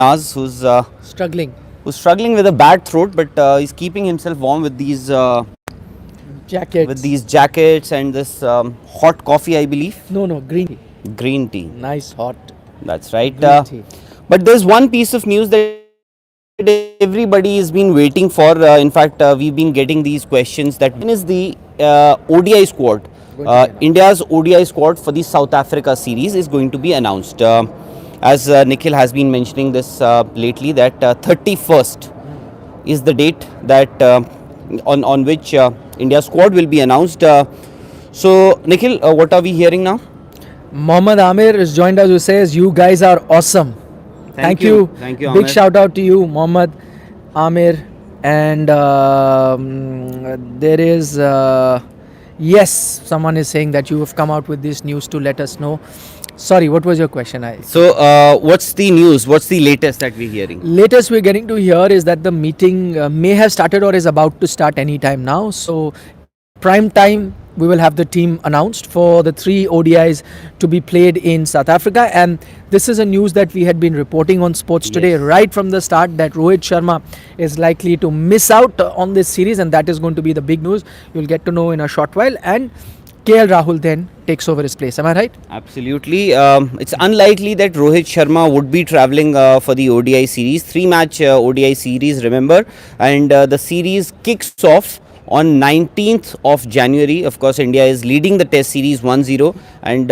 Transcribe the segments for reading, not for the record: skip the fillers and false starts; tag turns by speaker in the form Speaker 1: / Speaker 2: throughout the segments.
Speaker 1: Naz,
Speaker 2: Struggling.
Speaker 1: who's struggling with a bad throat, but he's keeping himself warm with these
Speaker 2: Jackets.
Speaker 1: jackets and this hot coffee, I believe.
Speaker 2: No, green tea.
Speaker 1: Green tea.
Speaker 2: Nice hot
Speaker 1: That's right.
Speaker 2: green tea.
Speaker 1: But there's one piece of news that everybody has been waiting for. In fact, we've been getting these questions. That when is the ODI squad? India's ODI squad for the South Africa series is going to be announced. As Nikhil has been mentioning this lately, that 31st is the date that on which India's squad will be announced. So, Nikhil, what are we hearing now?
Speaker 2: Mohammad Amir is joined us who says, you guys are awesome. Thank you.
Speaker 1: Thank you,
Speaker 2: Big
Speaker 1: Amir.
Speaker 2: shout out to you, Mohammad Amir. And there is, yes, someone is saying that you have come out with this news to let us know. Sorry, what was your question?
Speaker 1: So, what's the news? What's the latest that we're hearing?
Speaker 2: Latest we're getting to hear is that the meeting may have started or is about to start anytime now. So, prime time we will have the team announced for the 3 ODIs to be played in South Africa, and this is a news that we had been reporting on Sports Today right from the start, that Rohit Sharma is likely to miss out on this series, and that is going to be the big news. You'll get to know in a short while, and KL Rahul then takes over his place. Am I right?
Speaker 1: Absolutely. It's unlikely that Rohit Sharma would be travelling for the ODI series. 3-match ODI series, remember. And the series kicks off on 19th of January. Of course, India is leading the test series 1-0. And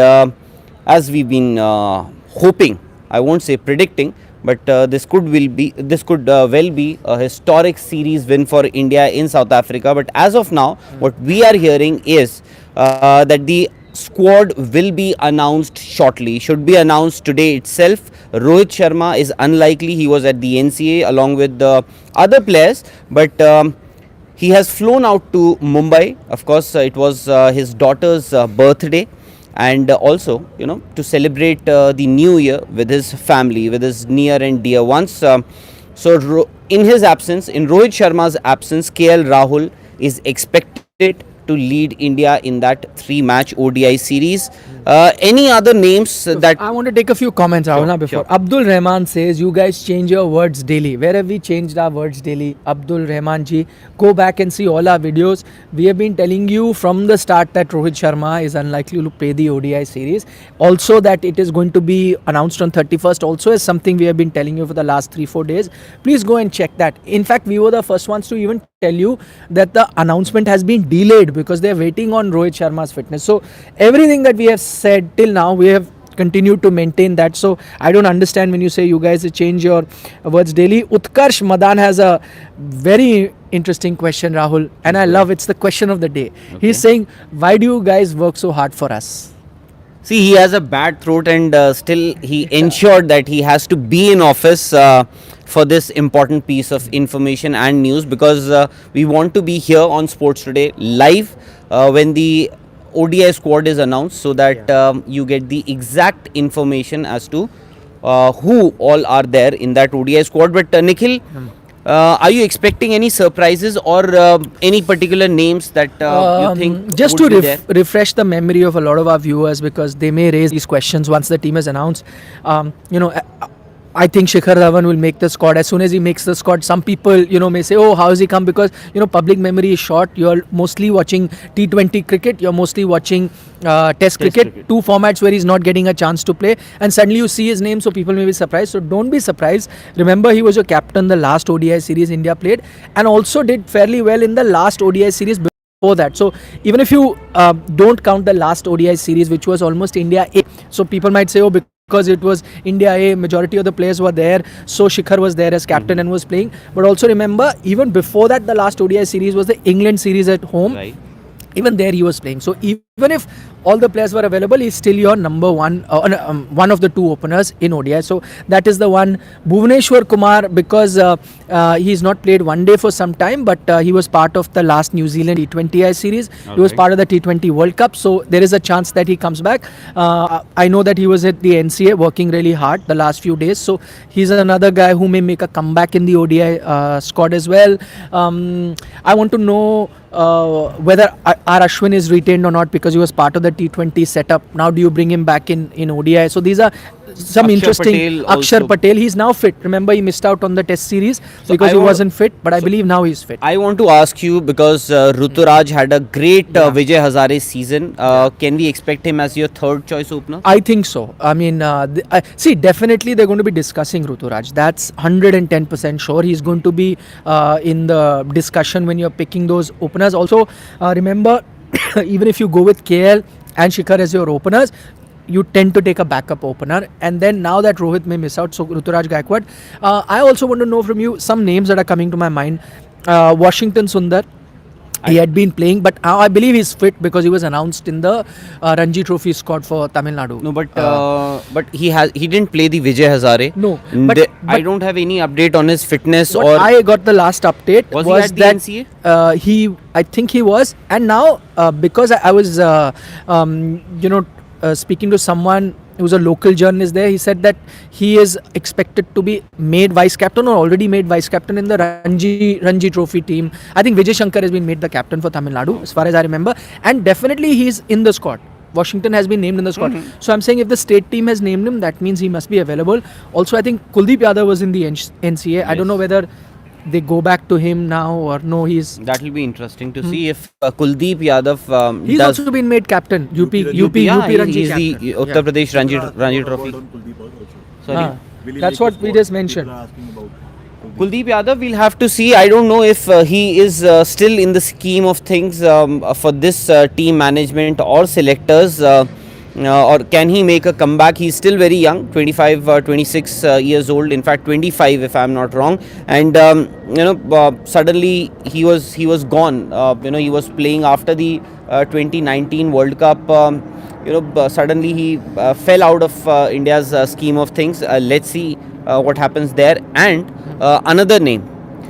Speaker 1: as we've been hoping, I won't say predicting, but this could well be a historic series win for India in South Africa. But as of now, what we are hearing is that the squad will be announced shortly, should be announced today itself. Rohit Sharma is unlikely. He was at the NCA along with the other players, but he has flown out to Mumbai. Of course, it was his daughter's birthday, and also, to celebrate the new year with his family, with his near and dear ones. So in his absence, in Rohit Sharma's absence, KL Rahul is expected to lead India in that 3-match ODI series. Any other names that...
Speaker 2: I want to take a few comments, Rahul, before.
Speaker 1: Sure.
Speaker 2: Abdul Rahman says, you guys change your words daily. Where have we changed our words daily? Abdul Rahman ji, go back and see all our videos. We have been telling you from the start that Rohit Sharma is unlikely to play the ODI series. Also that it is going to be announced on 31st also is something we have been telling you for the last 3-4 days. Please go and check that. In fact, we were the first ones to even tell you that the announcement has been delayed because they are waiting on Rohit Sharma's fitness. So everything that we have said till now, we have continued to maintain that. So I don't understand when you say you guys change your words daily. Utkarsh Madan has a very interesting question, Rahul, and I love it's the question of the day. Okay. He's saying, why do you guys work so hard for us?
Speaker 1: See, he has a bad throat, and still he ensured that he has to be in office for this important piece of information and news, because we want to be here on Sports Today live when the ODI squad is announced, so that you get the exact information as to who all are there in that ODI squad. But Nikhil, are you expecting any surprises or any particular names that you think
Speaker 2: just
Speaker 1: would
Speaker 2: to
Speaker 1: be there?
Speaker 2: refresh the memory of a lot of our viewers, because they may raise these questions once the team is announced. I think Shikhar Dhawan will make the squad. As soon as he makes the squad, some people, may say, oh, how has he come? Because, public memory is short. You're mostly watching T20 cricket. You're mostly watching Test cricket. 2 formats where he's not getting a chance to play. And suddenly you see his name, so people may be surprised. So don't be surprised. Remember, he was your captain the last ODI series India played, and also did fairly well in the last ODI series before that. So even if you don't count the last ODI series, which was almost India A, so people might say, oh, because it was India A, majority of the players were there, so Shikhar was there as captain and was playing. But also remember, even before that, the last ODI series was the England series at home.
Speaker 1: Right.
Speaker 2: Even there he was playing. So even if all the players were available, he's still your number one, one of the 2 openers in ODI. So that is the one. Bhuvneshwar Kumar, because he's not played one day for some time, but he was part of the last New Zealand T20I series. Okay. He was part of the T20 World Cup. So there is a chance that he comes back. I know that he was at the NCA working really hard the last few days. So he's another guy who may make a comeback in the ODI squad as well. I want to know whether R. Ashwin is retained or not, because he was part of the T20 setup. Now do you bring him back in ODI? So these are some
Speaker 1: Akshar
Speaker 2: interesting
Speaker 1: Patel
Speaker 2: Akshar
Speaker 1: also.
Speaker 2: Patel. He's now fit. Remember, he missed out on the Test series
Speaker 1: So
Speaker 2: because
Speaker 1: I
Speaker 2: he
Speaker 1: wa-
Speaker 2: wasn't fit. But I
Speaker 1: so
Speaker 2: believe now he's fit.
Speaker 1: I want to ask you because Ruturaj had a great
Speaker 2: Yeah.
Speaker 1: Vijay Hazare season.
Speaker 2: Yeah.
Speaker 1: Can we expect him as your third choice opener?
Speaker 2: I think so. I mean, see, definitely they're going to be discussing Ruturaj. That's 110% sure. He's going to be in the discussion when you're picking those openers. Also, remember, even if you go with KL and Shikhar as your openers, you tend to take a backup opener. And then now that Rohit may miss out, so Ruturaj Gaikwad. I also want to know from you some names that are coming to my mind. Washington Sundar. He had been playing, but I believe he's fit because he was announced in the Ranji Trophy squad for Tamil Nadu.
Speaker 1: No, but he didn't play the Vijay Hazare.
Speaker 2: No,
Speaker 1: I
Speaker 2: but
Speaker 1: don't have any update on his fitness
Speaker 2: what
Speaker 1: or
Speaker 2: I got the last update
Speaker 1: was
Speaker 2: was,
Speaker 1: he at the
Speaker 2: that
Speaker 1: NCA?
Speaker 2: I think he was, and now because I was speaking to someone who's a local journalist there, he said that he is expected to be made vice captain or already made vice captain in the Ranji Trophy team. I think Vijay Shankar has been made the captain for Tamil Nadu, as far as I remember, and definitely he's in the squad. Washington has been named in the squad. So I'm saying if the state team has named him, that means he must be available. Also, I think Kuldeep Yadav was in the NCA. I don't know whether they go back to him now or no.
Speaker 1: That will be interesting to see if Kuldeep Yadav
Speaker 2: He's
Speaker 1: does.
Speaker 2: also been made captain. UP
Speaker 1: Yeah,
Speaker 2: Ranji
Speaker 1: he's the
Speaker 2: captain.
Speaker 1: Uttar Pradesh Ranji Trophy. Sorry.
Speaker 2: Ah, that's what we just mentioned.
Speaker 1: Kuldeep Yadav, we'll have to see. I don't know if he is still in the scheme of things for this team management or selectors, or can he make a comeback? He's still very young, 25, 26 years old. In fact, 25, if I'm not wrong. And suddenly he was gone. He was playing after the 2019 World Cup. Suddenly he fell out of India's scheme of things. Let's see what happens there. And another name,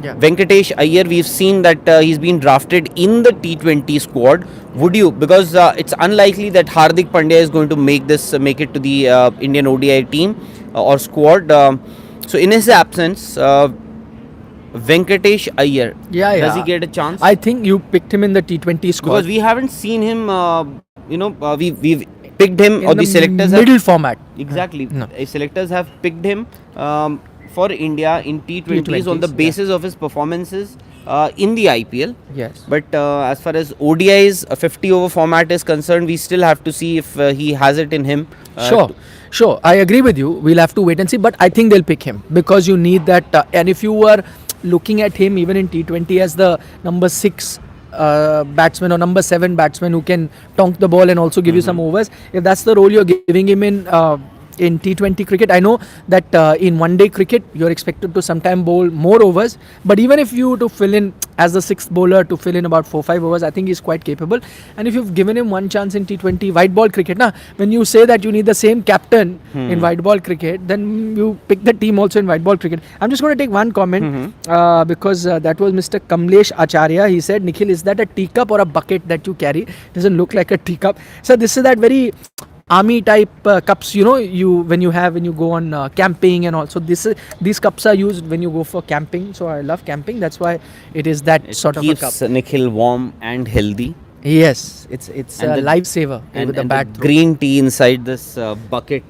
Speaker 2: Yeah.
Speaker 1: Venkatesh Iyer, we've seen that he's been drafted in the T20 squad. Would you, because it's unlikely that Hardik Pandya is going to make it to the Indian ODI team or squad. So in his absence, Venkatesh Iyer,
Speaker 2: Yeah,
Speaker 1: does he
Speaker 2: yeah.
Speaker 1: get a chance?
Speaker 2: I think you picked him in the T20 squad.
Speaker 1: Because we haven't seen him. We've picked him,
Speaker 2: in
Speaker 1: or the selectors have
Speaker 2: middle format.
Speaker 1: exactly.
Speaker 2: No.
Speaker 1: Selectors have picked him for India in T20s on the
Speaker 2: T20s,
Speaker 1: basis of his performances in the IPL.
Speaker 2: Yes.
Speaker 1: But as far as ODIs, a 50 over format is concerned, we still have to see if he has it in him.
Speaker 2: Sure. I agree with you. We'll have to wait and see. But I think they'll pick him because you need that. And if you were looking at him even in T20 as the number 6 batsman or number 7 batsman who can tonk the ball and also give you some overs, if that's the role you're giving him in T20 cricket, I know that in one day cricket you're expected to sometime bowl more overs, but even if you to fill in as the 6th bowler to fill in about 4-5 overs, I think he's quite capable. And if you've given him one chance in T20 white ball cricket, when you say that you need the same captain in white ball cricket, then you pick the team also in white ball cricket. I'm just going to take one comment because that was Mr. Kamlesh Acharya. He said, Nikhil, is that a teacup or a bucket that you carry? Doesn't look like a teacup. So this is that very army type cups, when you go on camping and all. So these cups are used when you go for camping. So I love camping. That's why it is that sort of a cup.
Speaker 1: Keeps Nikhil warm and healthy.
Speaker 2: Yes, it's
Speaker 1: And
Speaker 2: a
Speaker 1: the-
Speaker 2: lifesaver with a
Speaker 1: And
Speaker 2: bad
Speaker 1: the
Speaker 2: throw.
Speaker 1: green tea inside this bucket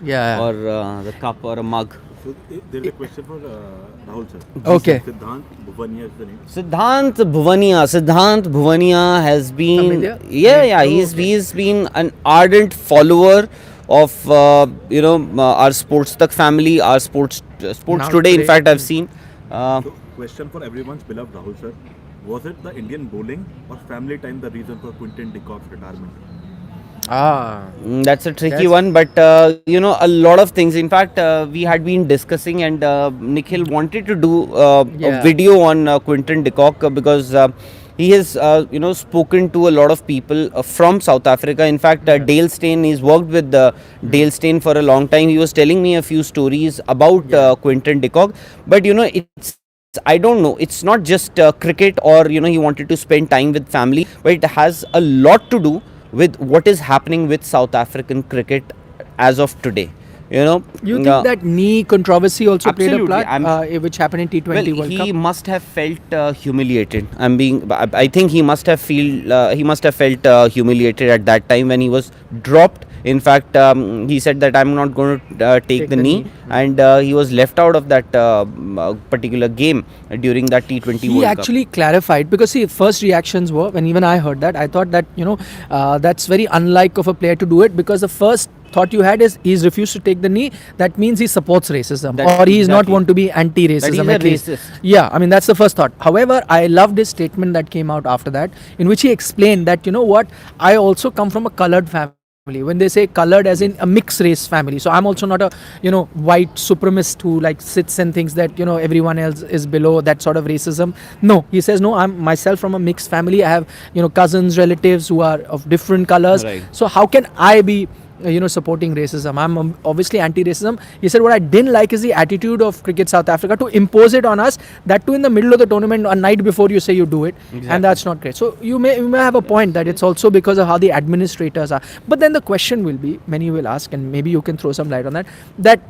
Speaker 2: Yeah.
Speaker 1: or the cup or a mug.
Speaker 3: So there is a question for Rahul sir.
Speaker 2: Okay.
Speaker 3: Siddhant Bhuvania is the name.
Speaker 1: Siddhant Bhuvania has been
Speaker 2: From India?
Speaker 1: he's been an ardent follower of our Sports Tak family, our sports
Speaker 2: Now
Speaker 1: today. In
Speaker 2: today.
Speaker 1: fact, I've seen.
Speaker 3: So question for everyone's beloved Rahul sir. Was it the Indian bowling or family time the reason for Quinton de Kock's retirement?
Speaker 1: That's a tricky
Speaker 2: That's-
Speaker 1: one, but a lot of things. In fact, we had been discussing, and Nikhil wanted to do a
Speaker 2: Yeah.
Speaker 1: video on Quinton de Kock because he has spoken to a lot of people from South Africa. In fact, Dale Steyn, he's worked with Dale Steyn for a long time. He was telling me a few stories about Quinton de Kock, but it's. I don't know. It's not just cricket or he wanted to spend time with family, but it has a lot to do with what is happening with South African cricket as of today.
Speaker 2: You think that knee controversy also played a
Speaker 1: Absolutely.
Speaker 2: part, which happened in T20
Speaker 1: well,
Speaker 2: World
Speaker 1: he
Speaker 2: Cup?
Speaker 1: must have felt humiliated. I think he must have felt humiliated at that time when he was dropped In fact, he said that I'm not going to take the knee, and he was left out of that particular game during that T20
Speaker 2: He
Speaker 1: World Cup.
Speaker 2: actually clarified, because see, first reactions were, when even I heard that, I thought that, that's very unlike of a player to do it, because the first thought you had is he's refused to take the knee. That means he supports racism, or he is not
Speaker 1: exactly.
Speaker 2: want to be anti-racism.
Speaker 1: That
Speaker 2: At
Speaker 1: he's a
Speaker 2: least,
Speaker 1: racist.
Speaker 2: yeah. I mean, that's the first thought. However, I loved his statement that came out after that, in which he explained that, you know what, I also come from a colored family. When they say colored, as in a mixed race family, so I'm also not a white supremacist who like sits and thinks that everyone else is below, that sort of racism. No, he says, no, I'm myself from a mixed family. I have cousins, relatives who are of different colors.
Speaker 1: Right.
Speaker 2: So how can I be supporting racism? I'm obviously anti-racism. He said what I didn't like is the attitude of Cricket South Africa to impose it on us, that too in the middle of the tournament, a night before you say you do it. And that's not great. So you may have a point that it's also because of how the administrators are. But then the question will be, many will ask, and maybe you can throw some light on that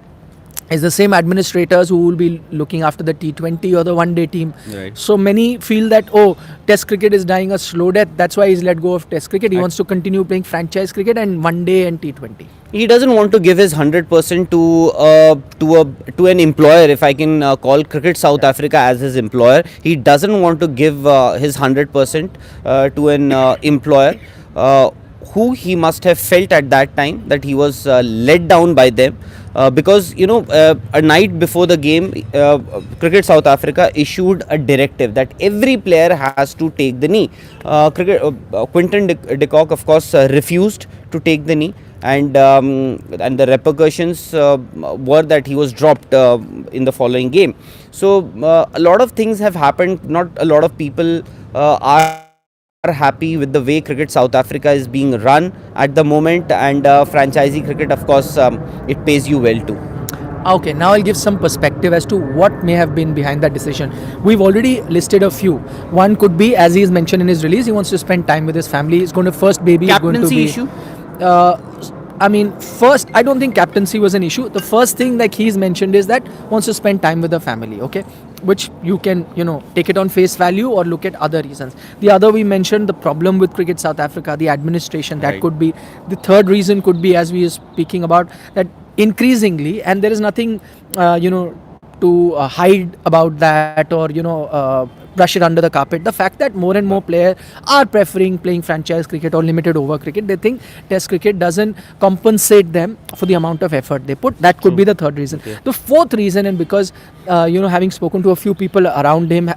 Speaker 2: is the same administrators who will be looking after the T20 or the one-day team.
Speaker 1: Right.
Speaker 2: So many feel that, Test cricket is dying a slow death. That's why he's let go of Test cricket. He wants to continue playing franchise cricket and one-day and T20.
Speaker 1: He doesn't want to give his 100% to an employer, if I can call Cricket South Africa as his employer. He doesn't want to give his 100% to an employer who he must have felt at that time that he was let down by them. Because a night before the game, Cricket South Africa issued a directive that every player has to take the knee. Quinton de Kock, of course, refused to take the knee, and the repercussions were that he was dropped in the following game. So a lot of things have happened. Not a lot of people are happy with the way Cricket South Africa is being run at the moment, and franchisee cricket, of course, it pays you well too.
Speaker 2: Okay, now I'll give some perspective as to what may have been behind that decision. We've already listed a few. One could be, as he's mentioned in his release, he wants to spend time with his family. He's going to first baby is going to
Speaker 1: Captaincy
Speaker 2: be
Speaker 1: issue?
Speaker 2: I mean, first, I don't think captaincy was an issue. The first thing like he's mentioned is that wants to spend time with the family, okay? Which you can, take it on face value or look at other reasons. The other, we mentioned the problem with Cricket South Africa, the administration, that
Speaker 1: Right.
Speaker 2: could be. The third reason could be, as we are speaking about, that increasingly, and there is nothing, to hide about that, or, brush it under the carpet. The fact that more and more players are preferring playing franchise cricket or limited over cricket, they think Test cricket doesn't compensate them for the amount of effort they put. That could be the third reason.
Speaker 1: Okay.
Speaker 2: The fourth reason, and because having spoken to a few people around him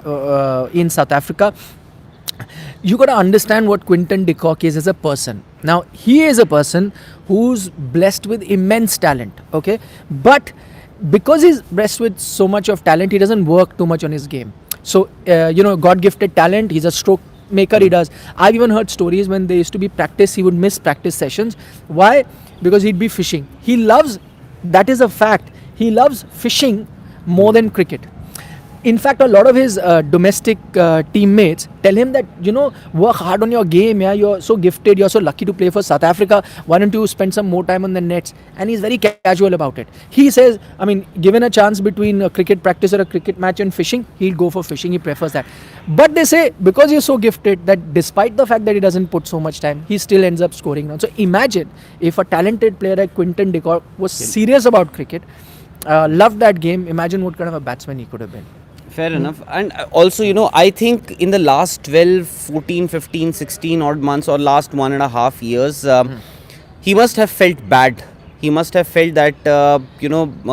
Speaker 2: in South Africa, you got to understand what Quinton de Kock is as a person. Now, he is a person who's blessed with immense talent, okay? But because he's blessed with so much of talent, he doesn't work too much on his game. So, God-gifted talent, he's a stroke maker, he does. I've even heard stories when there used to be practice, he would miss practice sessions. Why? Because he'd be fishing. He loves, that is a fact, he loves fishing more than cricket. In fact, a lot of his domestic teammates tell him that, work hard on your game, yeah, you're so gifted, you're so lucky to play for South Africa, why don't you spend some more time on the nets? And he's very casual about it. He says, I mean, given a chance between a cricket practice or a cricket match and fishing, he'll go for fishing, he prefers that. But they say, because he's so gifted, that despite the fact that he doesn't put so much time, he still ends up scoring runs. So imagine if a talented player like Quinton de Kock was serious about cricket, loved that game, imagine what kind of a batsman he could have been.
Speaker 1: Fair enough. And also, I think in the last 12, 14, 15, 16 odd months, or last 1.5 years, he must have felt bad. He must have felt that,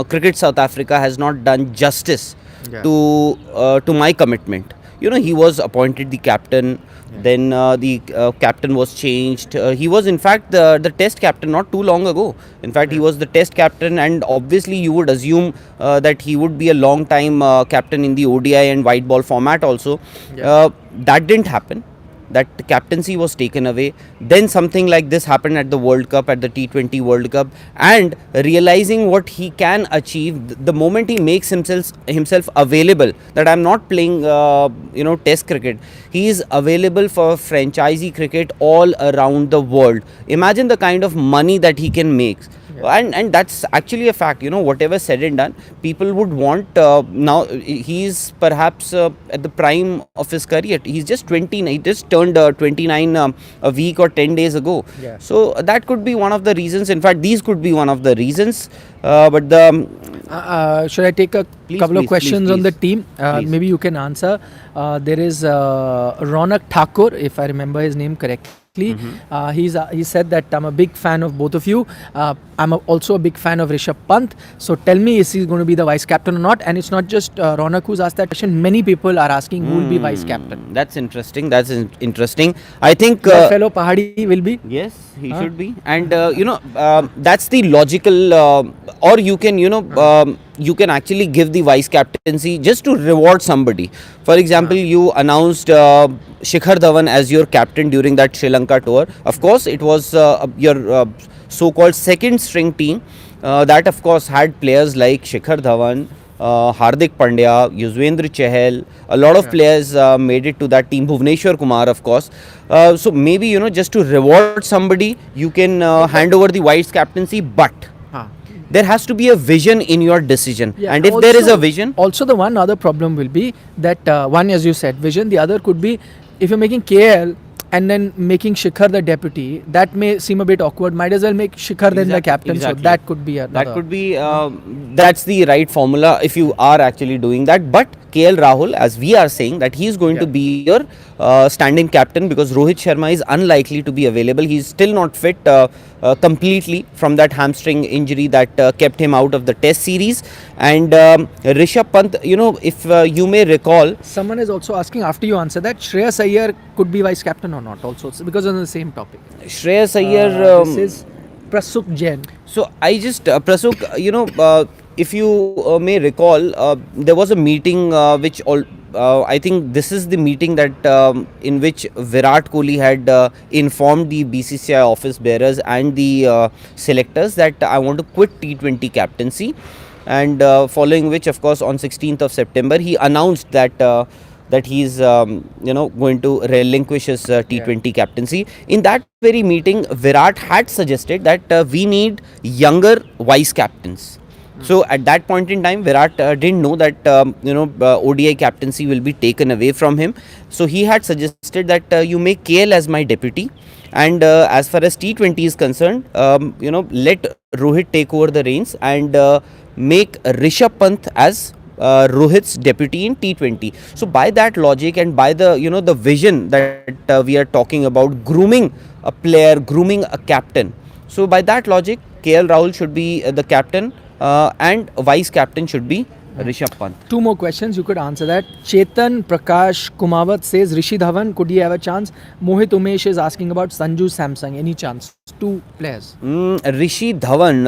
Speaker 1: Cricket South Africa has not done justice to my commitment. He was appointed the captain. Then the captain was changed. He was in fact the test captain not too long ago. In fact, he was the test captain, and obviously you would assume that he would be a long time captain in the ODI and white ball format also. That didn't happen. That captaincy was taken away. Then something like this happened at the World Cup, at the T20 World Cup, and realizing what he can achieve the moment he makes himself available, that I'm not playing test cricket, he is available for franchisee cricket all around the world. Imagine the kind of money that he can make. and that's actually a fact. Whatever said and done, people would want now. He's perhaps at the prime of his career. He's just 20. He just turned 29 a week or 10 days ago.
Speaker 2: Yeah.
Speaker 1: So that could be one of the reasons. In fact, these could be one of the reasons. But the
Speaker 2: should I take a
Speaker 1: Please,
Speaker 2: couple
Speaker 1: please,
Speaker 2: of questions
Speaker 1: please,
Speaker 2: on the
Speaker 1: please.
Speaker 2: team?
Speaker 1: Please.
Speaker 2: Maybe you can answer. There is Ronak Thakur, if I remember his name correctly. He said that I'm a big fan of both of you. I'm also a big fan of Rishabh Pant. So tell me, is he going to be the vice captain or not? And it's not just Ronak who's asked that question. Many people are asking who will be vice captain.
Speaker 1: That's interesting. That's interesting. I think.
Speaker 2: Your fellow Pahadi will be.
Speaker 1: Yes, he should be, and that's the logical, or you can, you can actually give the vice captaincy just to reward somebody. For example, you announced Shikhar Dhawan as your captain during that Sri Lanka tour. Of course, it was your so-called second string team that, of course, had players like Shikhar Dhawan, Hardik Pandya, Yuzvendra Chahal, a lot of players made it to that team. Bhuvneshwar Kumar, of course. So maybe, just to reward somebody, you can hand over the vice captaincy, but there has to be a vision in your decision.
Speaker 2: Yeah,
Speaker 1: and if there is a vision.
Speaker 2: Also, the one other problem will be that one, as you said, vision. The other could be if you're making KL and then making Shikhar the deputy, that may seem a bit awkward. Might as well make Shikhar then the captain.
Speaker 1: Exactly.
Speaker 2: So that could be another.
Speaker 1: That could be, that's the right formula if you are actually doing that. But KL Rahul, as we are saying, that he is going to be your stand-in captain, because Rohit Sharma is unlikely to be available. He is still not fit completely from that hamstring injury that kept him out of the test series. And Rishabh Pant, if you may recall.
Speaker 2: Someone is also asking, after you answer that, Shreyas Iyer could be vice captain or not also. It's because on the same topic.
Speaker 1: Shreyas Iyer.
Speaker 2: This is Prasuk Jain.
Speaker 1: So I just, Prasuk, if you may recall, there was a meeting which I think this is the meeting that in which Virat Kohli had informed the BCCI office bearers and the selectors that I want to quit T20 captaincy, and following which, of course, on 16th of September he announced that that he is going to relinquish his T20 captaincy. In that very meeting, Virat had suggested that we need younger vice captains. So at that point in time, Virat didn't know that ODI captaincy will be taken away from him. So he had suggested that you make KL as my deputy, and as far as T20 is concerned, let Rohit take over the reins and make Rishabh Pant as Rohit's deputy in T20. So by that logic and by the the vision that we are talking about, grooming a player, grooming a captain. So by that logic, KL Rahul should be the captain. And vice captain should be Rishabh Pant.
Speaker 2: Two more questions, you could answer that. Chetan Prakash Kumawat says, Rishi Dhawan, could he have a chance? Mohit Umesh is asking about Sanju Samsung. Any chance? Two players.
Speaker 1: Rishi Dhawan,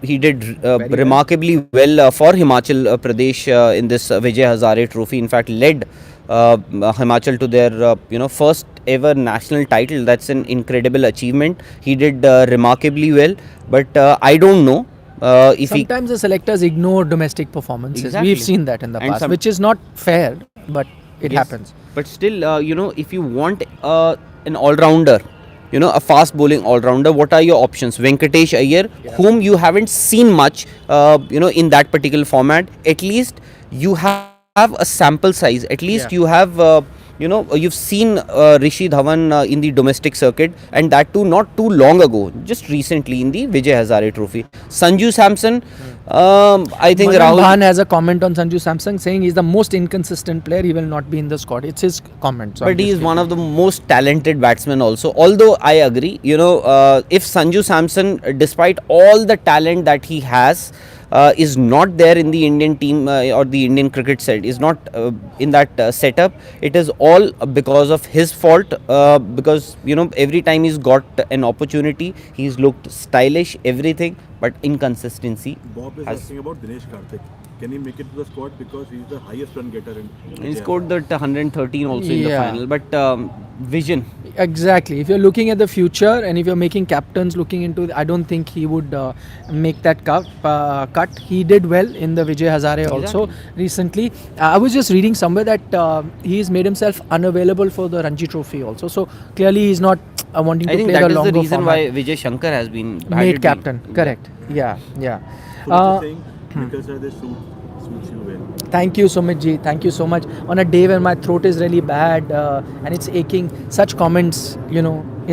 Speaker 1: he did remarkably well for Himachal Pradesh in this Vijay Hazare Trophy. In fact, led Himachal to their first ever national title. That's an incredible achievement. He did remarkably well, but I don't know.
Speaker 2: Sometimes the selectors ignore domestic performances.
Speaker 1: Exactly.
Speaker 2: We've seen that in the past, which is not fair, but it happens.
Speaker 1: But still, if you want an all-rounder, a fast bowling all-rounder, what are your options? Venkatesh Iyer, whom you haven't seen much, in that particular format. At least you have a sample size. At least you have you've seen Rishi Dhawan in the domestic circuit, and that too not too long ago, just recently in the Vijay Hazare Trophy. Sanju Samson, I think
Speaker 2: Rahul
Speaker 1: Rahul
Speaker 2: Khan has a comment on Sanju Samson saying he's the most inconsistent player. He will not be in the squad. It's his comment. So
Speaker 1: but he is one of the most talented batsmen also. Although I agree, if Sanju Samson, despite all the talent that he has, is not there in the Indian team or the Indian cricket side, is not in that setup, it is all because of his fault, because every time he's got an opportunity, he's looked stylish, everything, but inconsistency.
Speaker 3: Bob is asking about Dinesh Karthik. Can he make it to the squad because he's the highest run getter in
Speaker 1: He
Speaker 3: India?
Speaker 1: scored that 113 also in the
Speaker 2: Yeah.
Speaker 1: final. But vision.
Speaker 2: Exactly. If you're looking at the future and if you're making captains looking into, I don't think he would make that cut. He did well in the Vijay Hazare also
Speaker 1: Exactly.
Speaker 2: recently. I was just reading somewhere that he's made himself unavailable for the Ranji Trophy also. So clearly he's not wanting
Speaker 1: I
Speaker 2: to
Speaker 1: think
Speaker 2: play
Speaker 1: that
Speaker 2: the
Speaker 1: is the
Speaker 2: longer
Speaker 1: reason
Speaker 2: format.
Speaker 1: why Vijay Shankar has been had
Speaker 2: Made
Speaker 1: it
Speaker 2: captain.
Speaker 1: been.
Speaker 2: Correct. Yeah. Yeah.
Speaker 3: So
Speaker 2: Uh,
Speaker 3: you're saying because this suits you well.
Speaker 2: Thank you so much, Ji. Thank you so much. On a day when my throat is really bad and it's aching, such comments,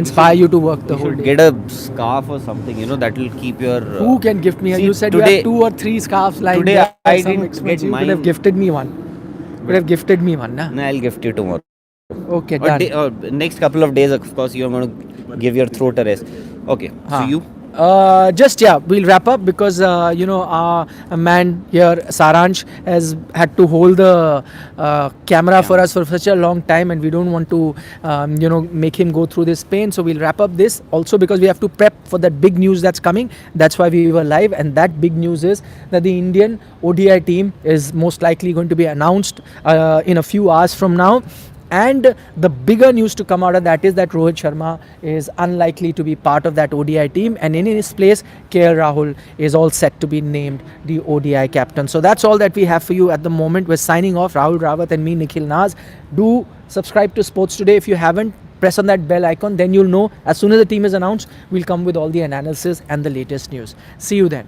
Speaker 2: inspire you to work the
Speaker 1: You
Speaker 2: whole
Speaker 1: should
Speaker 2: day.
Speaker 1: get a scarf or something, that will keep your.
Speaker 2: Who can gift me?
Speaker 1: See,
Speaker 2: You said you
Speaker 1: today,
Speaker 2: have 2 or 3 scarves lying
Speaker 1: today
Speaker 2: there.
Speaker 1: I
Speaker 2: some
Speaker 1: didn't
Speaker 2: expensive.
Speaker 1: get
Speaker 2: You could have
Speaker 1: mine.
Speaker 2: gifted me one. Could have gifted me one, na?
Speaker 1: No, I'll gift you tomorrow.
Speaker 2: Okay,
Speaker 1: Or,
Speaker 2: done.
Speaker 1: or next couple of days, of course, you're going to give your throat a rest. Okay, so
Speaker 2: Huh.
Speaker 1: you.
Speaker 2: We'll wrap up because our man here, Saransh, has had to hold the camera for us for such a long time, and we don't want to, make him go through this pain. So we'll wrap up this also because we have to prep for that big news that's coming. That's why we were live, and that big news is that the Indian ODI team is most likely going to be announced in a few hours from now. And the bigger news to come out of that is that Rohit Sharma is unlikely to be part of that ODI team, and in his place, KL Rahul is all set to be named the ODI captain. So that's all that we have for you at the moment. We're signing off. Rahul Rawat and me, Nikhil Naz. Do subscribe to Sports Today if you haven't. Press on that bell icon, then you'll know as soon as the team is announced, we'll come with all the analysis and the latest news. See you then.